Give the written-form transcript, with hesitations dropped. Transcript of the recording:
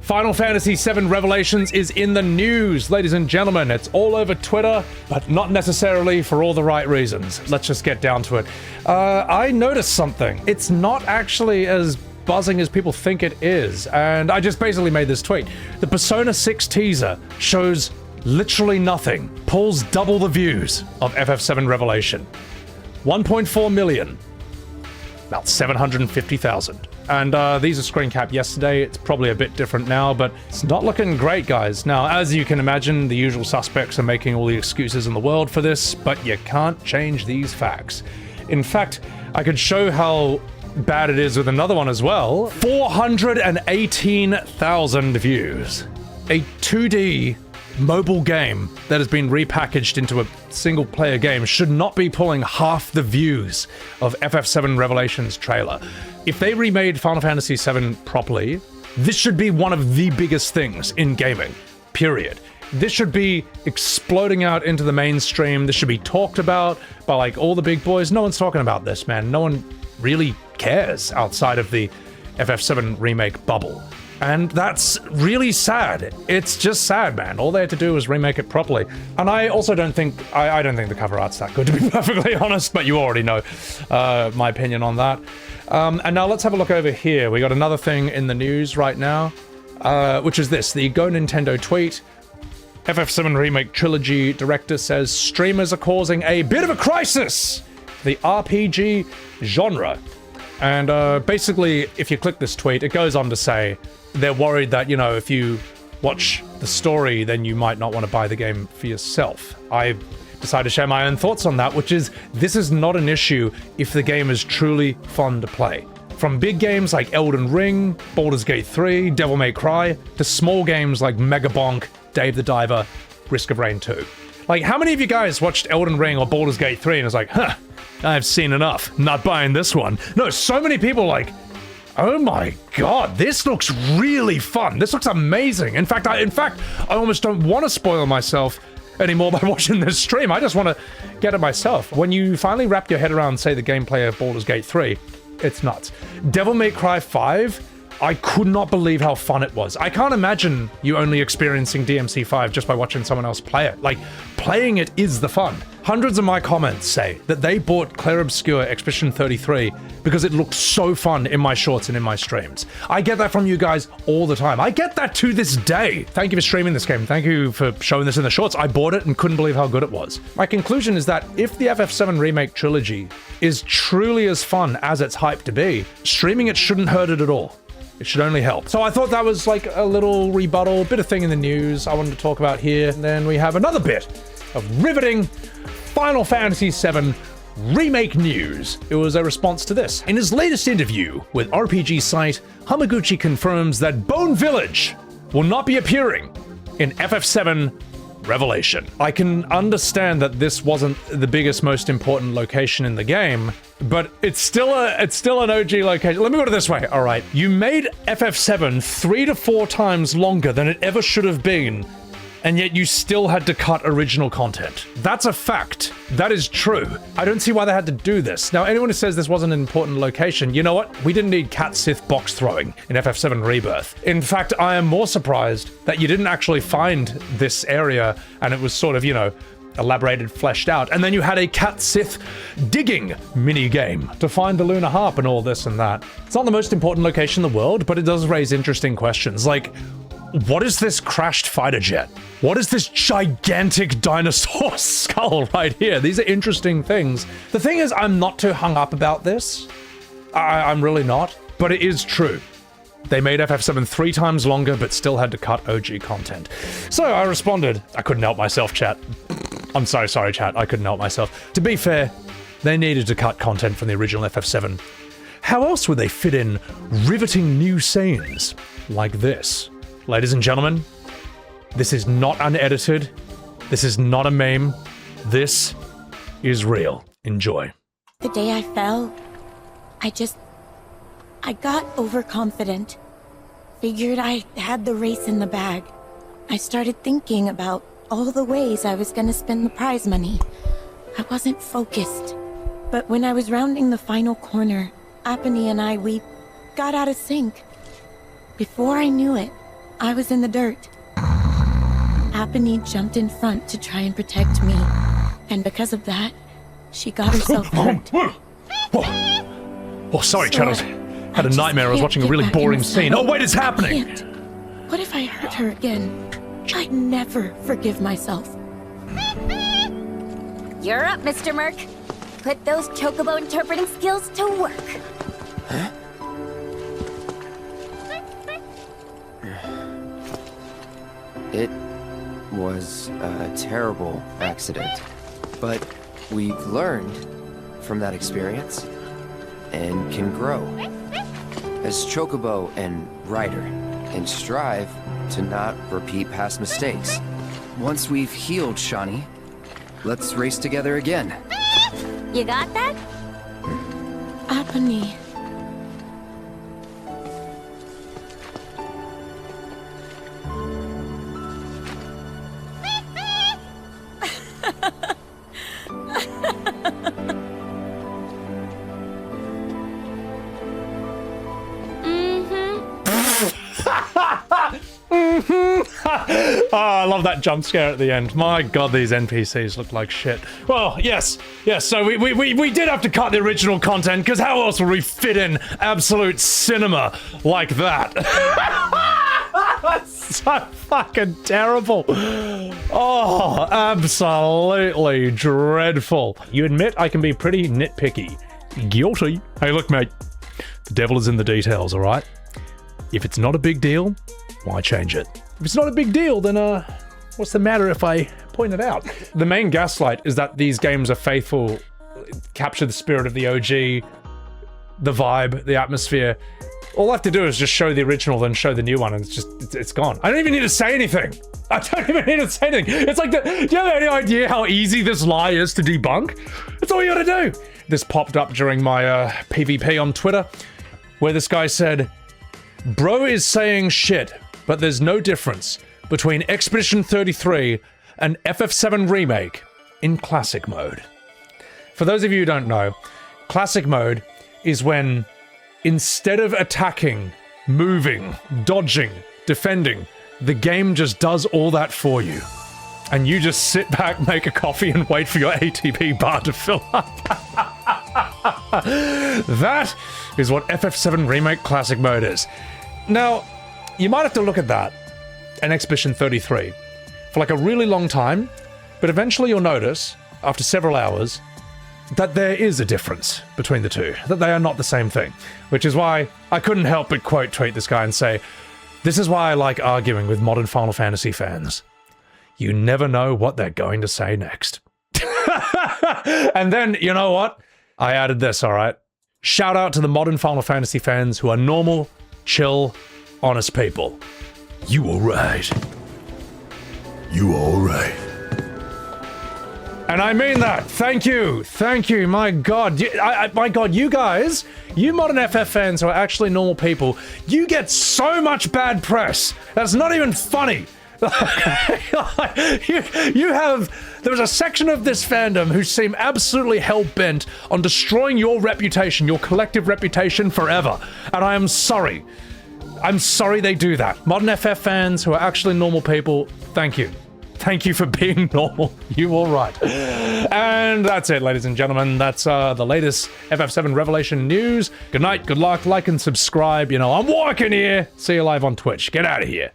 Final Fantasy VII Revelations is in the news, ladies and gentlemen. It's all over Twitter, but not necessarily for all the right reasons. Let's just get down to it. I noticed something. It's not actually as buzzing as people think it is, and I just basically made this tweet. The Persona 6 teaser shows literally nothing. Pulls double the views of FF7 Revelation. 1.4 million. About 750,000. And these are screen cap yesterday. It's probably a bit different now, but it's not looking great, guys. Now, as you can imagine, the usual suspects are making all the excuses in the world for this, but you can't change these facts. In fact, I could show how bad it is with another one as well. 418,000 views. A 2D mobile game that has been repackaged into a single-player game should not be pulling half the views of FF7 Revelation's trailer. If they remade Final Fantasy VII properly, this should be one of the biggest things in gaming, period. This should be exploding out into the mainstream. This should be talked about by, like, all the big boys. No one's talking about this, man. No one really cares outside of the FF7 remake bubble. And that's really sad. It's just sad, man. All they had to do was remake it properly. And I also don't think, I don't think the cover art's that good, to be perfectly honest, but you already know my opinion on that. And now let's have a look over here. We got another thing in the news right now, which is this, the Go Nintendo tweet. FF7 Remake Trilogy director says streamers are causing a bit of a crisis for the RPG genre. And basically, if you click this tweet, it goes on to say they're worried that, you know, if you watch the story, then you might not want to buy the game for yourself. I decided to share my own thoughts on that, which is, this is not an issue if the game is truly fun to play. From big games like Elden Ring, Baldur's Gate 3, Devil May Cry, to small games like Mega Bonk, Dave the Diver, Risk of Rain 2. Like, how many of you guys watched Elden Ring or Baldur's Gate 3 and was like, huh, I've seen enough, not buying this one? No, so many people like, oh my god, this looks really fun. This looks amazing. In fact, I almost don't want to spoil myself anymore by watching this stream. I just want to get it myself. When you finally wrap your head around, say, the gameplay of Baldur's Gate 3, it's nuts. Devil May Cry 5, I could not believe how fun it was. I can't imagine you only experiencing DMC5 just by watching someone else play it. Like, playing it is the fun. Hundreds of my comments say that they bought Clair Obscur Expedition 33 because it looked so fun in my shorts and in my streams. I get that from you guys all the time. I get that to this day. Thank you for streaming this game. Thank you for showing this in the shorts. I bought it and couldn't believe how good it was. My conclusion is that if the FF7 Remake Trilogy is truly as fun as it's hyped to be, streaming it shouldn't hurt it at all. It should only help. So I thought that was like a little rebuttal, bit of thing in the news I wanted to talk about here. And then we have another bit of riveting Final Fantasy VII Remake news. It was a response to this. In his latest interview with RPG site, Hamaguchi confirms that Bone Village will not be appearing in FF7 Revelation. I can understand that this wasn't the biggest, most important location in the game, but it's still an OG location. Let me put it this way, all right? You made FF7 3 to 4 times longer than it ever should have been, and yet you still had to cut original content. That's a fact. That is true. I don't see why they had to do this. Now, anyone who says this wasn't an important location, you know what? We didn't need Cat Sith box throwing in FF7 Rebirth. In fact, I am more surprised that you didn't actually find this area and it was sort of, you know, elaborated, fleshed out, and then you had a Cat Sith digging mini-game to find the Lunar Harp and all this and that. It's not the most important location in the world, but it does raise interesting questions, like, what is this crashed fighter jet? What is this gigantic dinosaur skull right here? These are interesting things. The thing is, I'm not too hung up about this. I'm really not, but it is true. They made FF7 3 times longer, but still had to cut OG content. So I responded. I couldn't help myself, chat. I'm so sorry, chat. I couldn't help myself. To be fair, they needed to cut content from the original FF7. How else would they fit in riveting new scenes like this? Ladies and gentlemen, this is not unedited. This is not a meme. This is real. Enjoy. The day I fell, I got overconfident. Figured I had the race in the bag. I started thinking about all the ways I was gonna spend the prize money. I wasn't focused. But when I was rounding the final corner, Apony and we got out of sync. Before I knew it, I was in the dirt. Apony jumped in front to try and protect me. And because of that, she got herself hurt. Oh, sorry, Shadows. Had a nightmare. I was watching a really boring scene. Oh, wait, it's happening! What if I hurt her again? I'd never forgive myself. You're up, Mr. Merc. Put those chocobo interpreting skills to work. Huh? It was a terrible accident, but we've learned from that experience and can grow as chocobo and rider and strive to not repeat past mistakes. Once we've healed, Shani, let's race together again. You got that? Apony. Oh, I love that jump scare at the end. My god, these NPCs look like shit. Well, yes, so we did have to cut the original content, because how else would we fit in absolute cinema like that? That's so fucking terrible. Oh, absolutely dreadful. You admit I can be pretty nitpicky. Guilty. Hey, look, mate. The devil is in the details, all right? If it's not a big deal, why change it? If it's not a big deal, then what's the matter if I point it out? The main gaslight is that these games are faithful, capture the spirit of the OG, the vibe, the atmosphere. All I have to do is just show the original, then show the new one, and it's gone. I don't even need to say anything. I don't even need to say anything. It's like, do you have any idea how easy this lie is to debunk? That's all you gotta do. This popped up during my PvP on Twitter, where this guy said, "Bro is saying shit, but there's no difference between Expedition 33 and FF7 Remake in Classic Mode." For those of you who don't know, Classic Mode is when, instead of attacking, moving, dodging, defending, the game just does all that for you. And you just sit back, make a coffee, and wait for your ATP bar to fill up. That is what FF7 Remake Classic Mode is. Now, you might have to look at that and Expedition 33 for like a really long time, but eventually you'll notice, after several hours, that there is a difference between the two, that they are not the same thing, which is why I couldn't help but quote tweet this guy and say, "This is why I like arguing with modern Final Fantasy fans. You never know what they're going to say next." And then, you know what? I added this, all right? Shout out to the modern Final Fantasy fans who are normal, chill, honest people. You all right. You all right. And I mean that. Thank you. Thank you. My God. My God, you guys, you modern FF fans who are actually normal people, you get so much bad press. That's not even funny. There's a section of this fandom who seem absolutely hell-bent on destroying your reputation, your collective reputation forever. And I am sorry. I'm sorry they do that. Modern FF fans who are actually normal people, thank you. Thank you for being normal. You all right. And that's it, ladies and gentlemen. That's the latest FF7 Revelation news. Good night, good luck, like and subscribe. You know, I'm walking here. See you live on Twitch. Get out of here.